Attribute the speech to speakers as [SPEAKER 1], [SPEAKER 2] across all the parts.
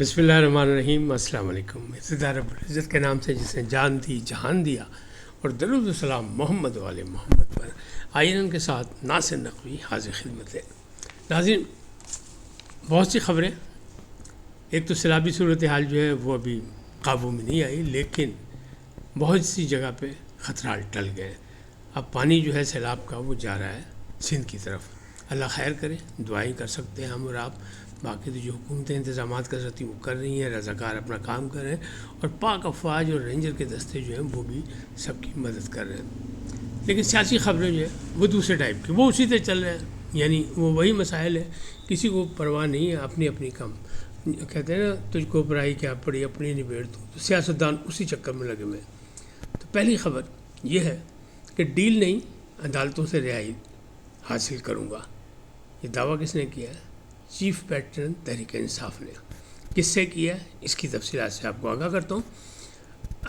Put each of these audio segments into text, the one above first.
[SPEAKER 1] بسم اللہ الرحمن الرحیم۔ السلام علیکم۔ ابتدا رب العزت کے نام سے جس نے جان دی جہان دیا، اور درود و سلام محمد والے محمد پر۔ آئین ان کے ساتھ ناصر نقوی حاضر خدمت ہے۔ ناظرین، بہت سی خبریں، ایک تو سیلابی صورتحال جو ہے وہ ابھی قابو میں نہیں آئی، لیکن بہت سی جگہ پہ خطرات ٹل گئے۔ اب پانی جو ہے سیلاب کا وہ جا رہا ہے سندھ کی طرف۔ اللہ خیر کرے، دعائیں کر سکتے ہیں ہم اور آپ۔ باقی تو جو حکومتیں انتظامات کر سکتی وہ کر رہی ہیں، رضاکار اپنا کام کر رہے ہیں، اور پاک افواج اور رینجر کے دستے جو ہیں وہ بھی سب کی مدد کر رہے ہیں۔ لیکن سیاسی خبریں جو ہے وہ دوسرے ٹائپ کی، وہ اسی طرح چل رہے ہیں، یعنی وہ وہی مسائل ہے، کسی کو پرواہ نہیں ہے، اپنی اپنی کم کہتے ہیں نا، تجھ کو پرائی کیا پڑی اپنی نبیڑ تو سیاستدان اسی چکر میں لگے ہوئے ہیں۔ تو پہلی خبر یہ ہے کہ ڈیل نہیں، عدالتوں سے رہائی حاصل کروں گا۔ یہ دعویٰ کس نے کیا ہے؟ چیف پیٹرن تحریک انصاف نے۔ کس سے کیا ہے اس کی تفصیلات سے آپ کو آگاہ کرتا ہوں۔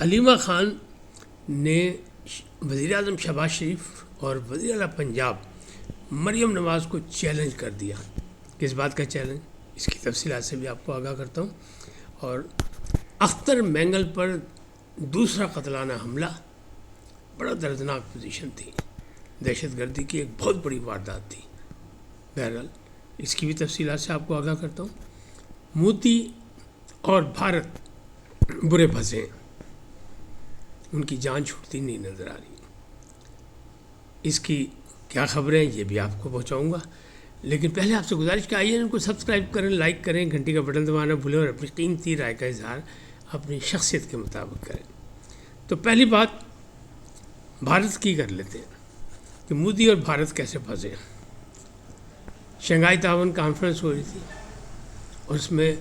[SPEAKER 1] علیمہ خان نے وزیر اعظم شہباز شریف اور وزیر اعلیٰ پنجاب مریم نواز کو چیلنج کر دیا۔ کس بات کا چیلنج؟ اس کی تفصیلات سے بھی آپ کو آگاہ کرتا ہوں۔ اور اختر مینگل پر دوسرا قتلانہ حملہ، بڑا دردناک پوزیشن تھی، دہشت گردی کی ایک بہت بڑی واردات تھی۔ بہرحال اس کی بھی تفصیلات سے آپ کو آگاہ کرتا ہوں۔ مودی اور بھارت برے پھنسے ہیں، ان کی جان چھوٹتی نہیں نظر آ رہی۔ اس کی کیا خبریں یہ بھی آپ کو پہنچاؤں گا، لیکن پہلے آپ سے گزارش کہ آئیے ان کو سبسکرائب کریں، لائک کریں، گھنٹی کا بٹن دبانا بھولیں، اور اپنی قیمتی رائے کا اظہار اپنی شخصیت کے مطابق کریں۔ تو پہلی بات بھارت کی کر لیتے ہیں کہ مودی اور بھارت کیسے پھنسے ہیں۔ شنگھائی تعاون کانفرنس ہو رہی تھی، اور اس میں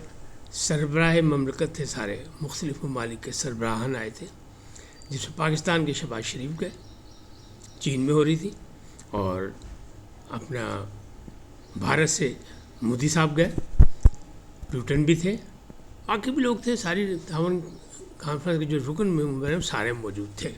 [SPEAKER 1] سربراہ مملکت تھے، سارے مختلف ممالک کے سربراہان آئے تھے، جس میں پاکستان کے شہباز شریف گئے، چین میں ہو رہی تھی، اور اپنا بھارت سے مودی صاحب گئے، پیوٹن بھی تھے، باقی بھی لوگ تھے، ساری تعاون کانفرنس کے جو رکن ممبر سارے موجود تھے۔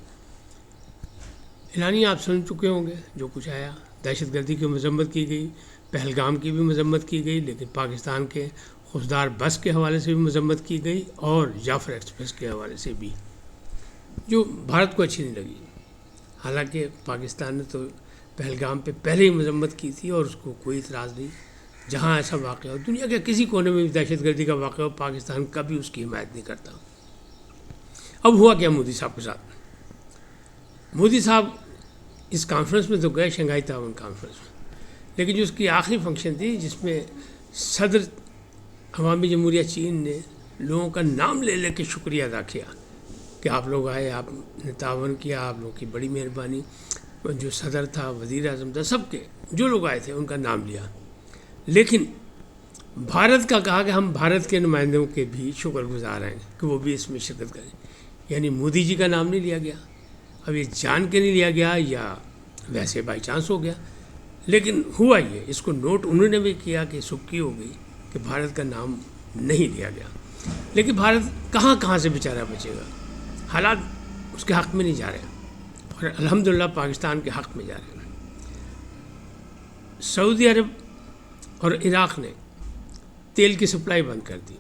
[SPEAKER 1] اعلانیہ آپ سن چکے ہوں گے، جو کچھ آیا، دہشت گردی کی مذمت کی گئی، پہلگام کی بھی مذمت کی گئی، لیکن پاکستان کے خوددار بس کے حوالے سے بھی مذمت کی گئی، اور جعفر ایکسپریس کے حوالے سے بھی، جو بھارت کو اچھی نہیں لگی۔ حالانکہ پاکستان نے تو پہلگام پہ پہلے ہی مذمت کی تھی، اور اس کو کوئی اعتراض نہیں۔ جہاں ایسا واقعہ ہو، دنیا کے کسی کونے میں بھی دہشت گردی کا واقعہ ہو، پاکستان کبھی اس کی حمایت نہیں کرتا۔ اب ہوا کیا مودی صاحب کے ساتھ؟ مودی صاحب اس کانفرنس میں تو گئے، شنگھائی تعاون کانفرنس میں، لیکن جو اس کی آخری فنکشن تھی، جس میں صدر عوامی جمہوریہ چین نے لوگوں کا نام لے لے کے شکریہ ادا کیا کہ آپ لوگ آئے، آپ نے تعاون کیا، آپ لوگوں کی بڑی مہربانی۔ جو صدر تھا، وزیر اعظم تھا، سب کے جو لوگ آئے تھے ان کا نام لیا، لیکن بھارت کا کہا کہ ہم بھارت کے نمائندوں کے بھی شکر گزار ہیں کہ وہ بھی اس میں شرکت کریں۔ یعنی مودی جی کا نام نہیں لیا گیا۔ اب یہ جان کے نہیں لیا گیا یا ویسے بائی چانس ہو گیا، لیکن ہوا یہ، اس کو نوٹ انہوں نے بھی کیا کہ سکی ہو گئی کہ بھارت کا نام نہیں لیا گیا۔ لیکن بھارت کہاں سے بیچارہ بچے گا؟ حالات اس کے حق میں نہیں جا رہے، اور الحمدللہ پاکستان کے حق میں جا رہے ہیں۔ سعودی عرب اور عراق نے تیل کی سپلائی بند کر دی۔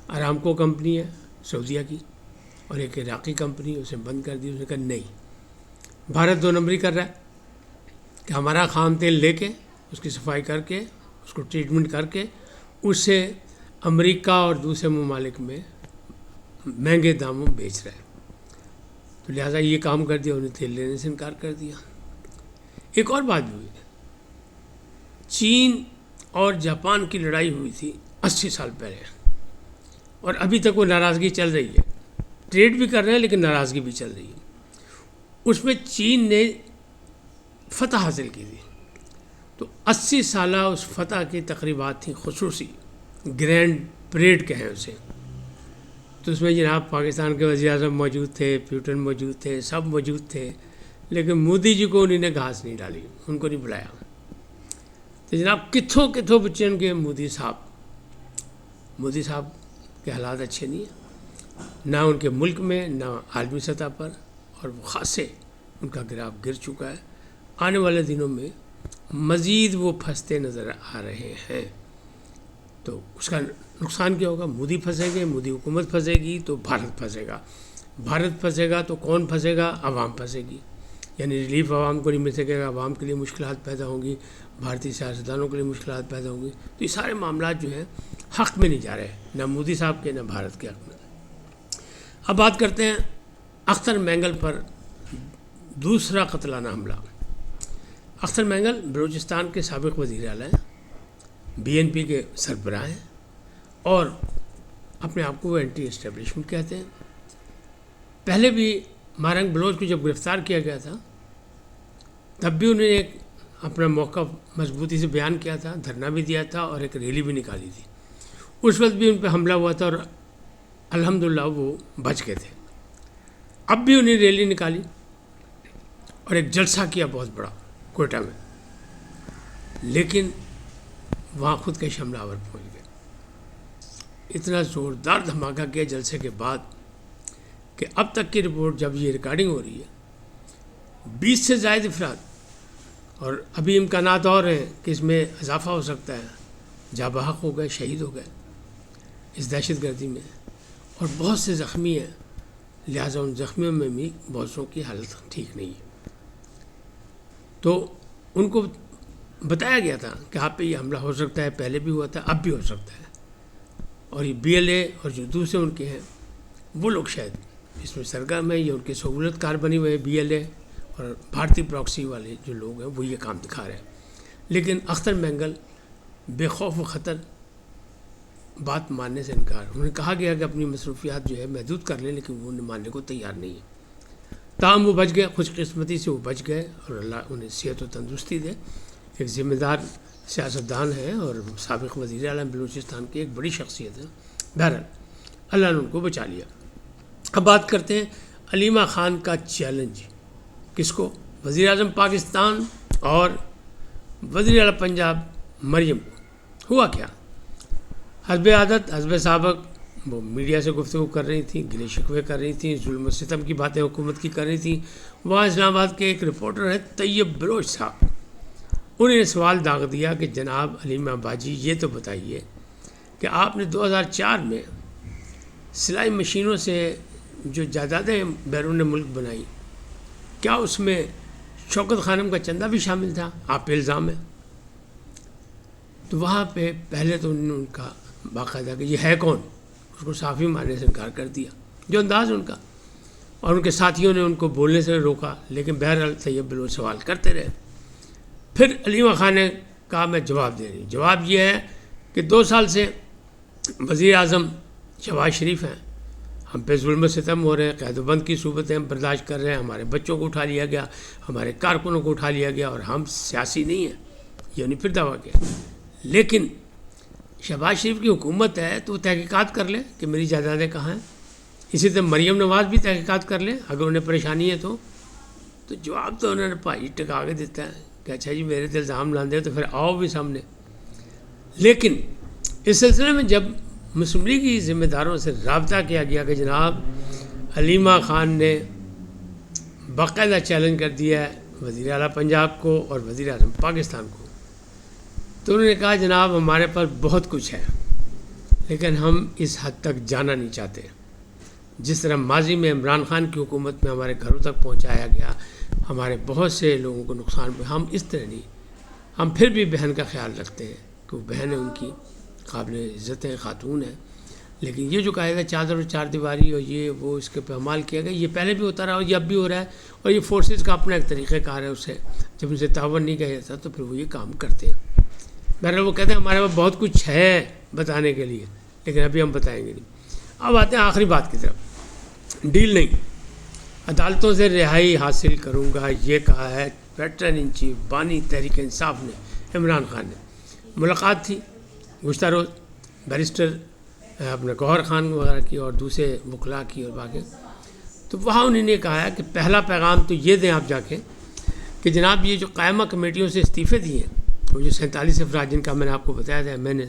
[SPEAKER 1] ارامکو کمپنی ہے سعودیہ کی، اور ایک عراقی کمپنی، اسے بند کر دی۔ اس نے کہا نہیں، بھارت دو نمبری کر رہا ہے کہ ہمارا خام تیل لے کے اس کی صفائی کر کے اس کو ٹریٹمنٹ کر کے اسے امریکہ اور دوسرے ممالک میں مہنگے داموں بیچ رہا ہے، تو لہٰذا یہ کام کر دیا، انہیں تیل لینے سے انکار کر دیا۔ ایک اور بات بھی ہوئی، چین اور جاپان کی لڑائی ہوئی تھی 80 سال پہلے، اور ابھی تک وہ ناراضگی چل رہی ہے، ٹریڈ بھی کر رہے ہیں لیکن ناراضگی بھی چل رہی ہے۔ اس میں چین نے فتح حاصل کی تھی، تو 80 سالہ اس فتح کی تقریبات تھیں، خصوصی گرینڈ پریڈ کہیں اسے۔ تو اس میں جناب پاکستان کے وزیر اعظم موجود تھے، پیوٹن موجود تھے، سب موجود تھے، لیکن مودی جی کو انہوں نے گھاس نہیں ڈالی، ان کو نہیں بلایا۔ تو جناب کتھوں بچے ان کے مودی صاحب کے حالات اچھے نہیں ہیں، نہ ان کے ملک میں نہ عالمی سطح پر، اور وہ خاصے ان کا گراف گر چکا ہے۔ آنے والے دنوں میں مزید وہ پھنستے نظر آ رہے ہیں۔ تو اس کا نقصان کیا ہوگا؟ مودی پھنسیں گے، مودی حکومت پھنسے گی تو بھارت پھنسے گا، بھارت پھنسے گا تو کون پھنسے گا؟ عوام پھنسے گی، یعنی ریلیف عوام کو نہیں مل سکے گا، عوام کے لیے مشکلات پیدا ہوں گی، بھارتی سیاستدانوں کے لیے مشکلات پیدا ہوں گی۔ تو یہ سارے معاملات جو ہیں حق میں نہیں جا رہے، نہ مودی صاحب کے نہ بھارت کے حق میں۔ اب بات کرتے ہیں اختر مینگل پر دوسرا قتلانہ حملہ۔ اختر مینگل بلوچستان کے سابق وزیر اعلیٰ ہیں، بی این پی کے سربراہ ہیں، اور اپنے آپ کو وہ اینٹی اسٹیبلشمنٹ کہتے ہیں۔ پہلے بھی مارنگ بلوچ کو جب گرفتار کیا گیا تھا تب بھی انہوں نے ایک اپنا موقف مضبوطی سے بیان کیا تھا، دھرنا بھی دیا تھا اور ایک ریلی بھی نکالی تھی۔ اس وقت بھی ان پہ حملہ ہوا تھا اور الحمدللہ وہ بچ گئے تھے۔ اب بھی انہیں ریلی نکالی اور ایک جلسہ کیا بہت بڑا کوئٹہ میں، لیکن وہاں خودکش حملہ آور پہنچ گئے۔ اتنا زوردار دھماکہ کیا جلسے کے بعد کہ اب تک کی رپورٹ، جب یہ ریکارڈنگ ہو رہی ہے، 20 سے زائد افراد، اور ابھی امکانات اور ہیں کہ اس میں اضافہ ہو سکتا ہے، جاں بحق ہو گئے، شہید ہو گئے اس دہشت گردی میں، اور بہت سے زخمی ہیں، لہٰذا ان زخمیوں میں بھی بہت سو کی حالت ٹھیک نہیں ہے۔ تو ان کو بتایا گیا تھا کہ آپ پہ یہ حملہ ہو سکتا ہے، پہلے بھی ہوا تھا، اب بھی ہو سکتا ہے، اور یہ بی ایل اے اور جو دوسرے ان کے ہیں وہ لوگ شاید اس میں سرگرم ہیں، یہ ان کے سہولت کار بنی ہوئے بی ایل اے اور بھارتی پراکسی والے جو لوگ ہیں وہ یہ کام دکھا رہے ہیں۔ لیکن اختر مینگل بے خوف و خطر بات ماننے سے انکار، انہوں نے کہا گیا کہ اپنی مصروفیات جو ہے محدود کر لیں، لیکن وہ انہیں ماننے کو تیار نہیں ہے۔ تاہم وہ بچ گئے، خوش قسمتی سے وہ بچ گئے، اور اللہ انہیں صحت و تندرستی دے۔ ایک ذمہ دار سیاستدان ہے اور سابق وزیر اعلیٰ بلوچستان کی ایک بڑی شخصیت ہے۔ بہرحال اللہ نے ان کو بچا لیا۔ اب بات کرتے ہیں علیمہ خان کا چیلنج، کس کو؟ وزیر اعظم پاکستان اور وزیر اعلیٰ پنجاب مریم کو۔ ہوا کیا؟ حسب عادت، حسب سابق، وہ میڈیا سے گفتگو کر رہی تھیں، گلے شکوے کر رہی تھیں، ظلم و ستم کی باتیں حکومت کی کر رہی تھیں۔ وہاں اسلام آباد کے ایک رپورٹر ہیں طیب بلوچ صاحب، انہوں نے سوال داغ دیا کہ جناب علیمہ باجی یہ تو بتائیے کہ آپ نے 2004 میں سلائی مشینوں سے جو جائیدادیں بیرون ملک بنائی، کیا اس میں شوکت خانم کا چندہ بھی شامل تھا؟ آپ پہ الزام ہے۔ تو وہاں پہ پہلے تو انہوں نے ان کا باقاعدہ کہ یہ ہے کون، اس کو صافی ماننے سے انکار کر دیا، جو انداز ان کا، اور ان کے ساتھیوں نے ان کو بولنے سے روکا، لیکن بہرحال طیب بلوچ سوال کرتے رہے۔ پھر علیمہ خان نے کہا میں جواب دے رہی ہوں۔ جواب یہ ہے کہ 2 سال سے وزیر اعظم شہباز شریف ہیں، ہم پہ ظلم و ستم ہو رہے ہیں، قید و بند کی صورتیں ہم برداشت کر رہے ہیں، ہمارے بچوں کو اٹھا لیا گیا، ہمارے کارکنوں کو اٹھا لیا گیا، اور ہم سیاسی نہیں ہیں، یہ انہیں پھر دعویٰ کیا۔ لیکن شہباز شریف کی حکومت ہے تو وہ تحقیقات کر لے کہ میری جائیدادیں کہاں ہیں۔ اسی طرح مریم نواز بھی تحقیقات کر لے اگر انہیں پریشانی ہے تو جواب تو انہوں نے پائی ٹکا کے دیتا ہے کہ اچھا جی میرے تے الزام لاندے تو پھر آؤ بھی سامنے۔ لیکن اس سلسلے میں جب مسلم لیگ کی ذمہ داروں سے رابطہ کیا گیا کہ جناب علیمہ خان نے باقاعدہ چیلنج کر دیا ہے وزیر اعلیٰ پنجاب کو اور وزیر اعظم پاکستان کو، تو انہوں نے کہا جناب ہمارے پاس بہت کچھ ہے لیکن ہم اس حد تک جانا نہیں چاہتے، جس طرح ماضی میں عمران خان کی حکومت میں ہمارے گھروں تک پہنچایا گیا، ہمارے بہت سے لوگوں کو نقصان پہ، ہم اس طرح نہیں، ہم پھر بھی بہن کا خیال رکھتے ہیں کہ وہ بہن ہے، ان کی قابل عزت ہے، خاتون ہے، لیکن یہ جو کہا گیا چادر اور چار دیواری اور یہ وہ اس کے پہ عمال کیا گیا، یہ پہلے بھی ہوتا رہا اور یہ اب بھی ہو رہا ہے، اور یہ فورسز کا اپنا ایک طریقہ کار ہے، اسے جب ان سے تعاون نہیں کیا جاتا تو پھر وہ یہ کام کرتے ہیں۔ بہرحال وہ کہتے ہیں ہمارے پاس بہت کچھ ہے بتانے کے لیے لیکن ابھی ہم بتائیں گے نہیں۔ اب آتے ہیں آخری بات کی طرف، ڈیل نہیں، عدالتوں سے رہائی حاصل کروں گا، یہ کہا ہے پیٹرن ان چیف بانی تحریک انصاف نے، عمران خان نے۔ ملاقات تھی گزشتہ روز بیرسٹر اپنے گوہر خان وغیرہ کی اور دوسرے وکلاء کی اور باقی، تو وہاں انہوں نے کہا ہے کہ پہلا پیغام تو یہ دیں آپ جا کے کہ جناب یہ جو قائمہ کمیٹیوں سے استعفے دیے ہیں، وہ جو 47 افراد جن کا میں نے آپ کو بتایا تھا میں نے،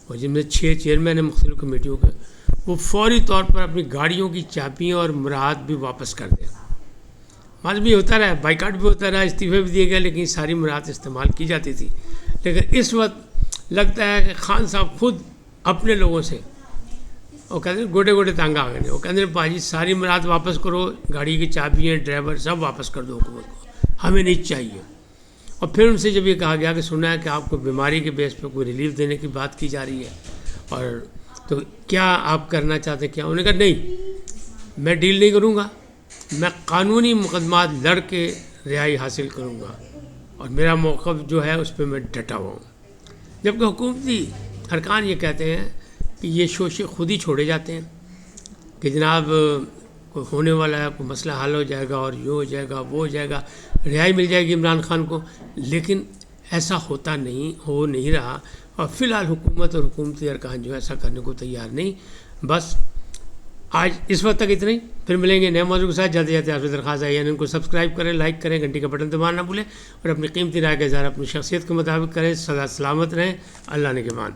[SPEAKER 1] اور جن میں 6 چیئرمین ہیں مختلف کمیٹیوں کے، وہ فوری طور پر اپنی گاڑیوں کی چابیاں اور مراحت بھی واپس کر دیں۔ مال بھی ہوتا رہا، بائیکاٹ بھی ہوتا رہا، استعفے بھی دیے گئے، لیکن ساری مراحت استعمال کی جاتی تھی۔ لیکن اس وقت لگتا ہے کہ خان صاحب خود اپنے لوگوں سے، وہ کہتے ہیں گوڈے گوڈے تانگا آ گئے، وہ کہتے ہیں پاجی ساری مراد واپس کرو، گاڑی کی چابیاں ڈرائیور سب واپس کر دو حکومت کو، ہمیں نہیں چاہیے۔ اور پھر ان سے جب یہ کہا گیا کہ سنا ہے کہ آپ کو بیماری کے بیس پہ کوئی ریلیف دینے کی بات کی جا رہی ہے، اور تو کیا آپ کرنا چاہتے ہیں؟ کیا انہوں نے کہا نہیں، میں ڈیل نہیں کروں گا، میں قانونی مقدمات لڑ کے رہائی حاصل کروں گا، اور میرا موقف جو ہے اس پہ میں ڈٹا ہوا ہوں۔ جبکہ حکومتی ارکان یہ کہتے ہیں کہ یہ شوشے خود ہی چھوڑے جاتے ہیں کہ جناب کوئی ہونے والا ہے، کوئی مسئلہ حل ہو جائے گا اور یہ ہو جائے گا وہ ہو جائے گا، رہائی مل جائے گی عمران خان کو، لیکن ایسا ہوتا نہیں، ہو نہیں رہا۔ اور فی الحال حکومت اور حکومتی ارکان جو ایسا کرنے کو تیار نہیں۔ بس آج اس وقت تک اتنا ہی، پھر ملیں گے نئے موضوع کے ساتھ۔ جلدی جاتے آپ سے درخواست ہے ان کو سبسکرائب کریں، لائک کریں، گھنٹی کا بٹن دبانا نہ بھولیں، اور اپنی قیمتی رائے کا اظہار اپنی شخصیت کے مطابق کریں۔ سدا سلامت رہیں، اللہ نگہبان۔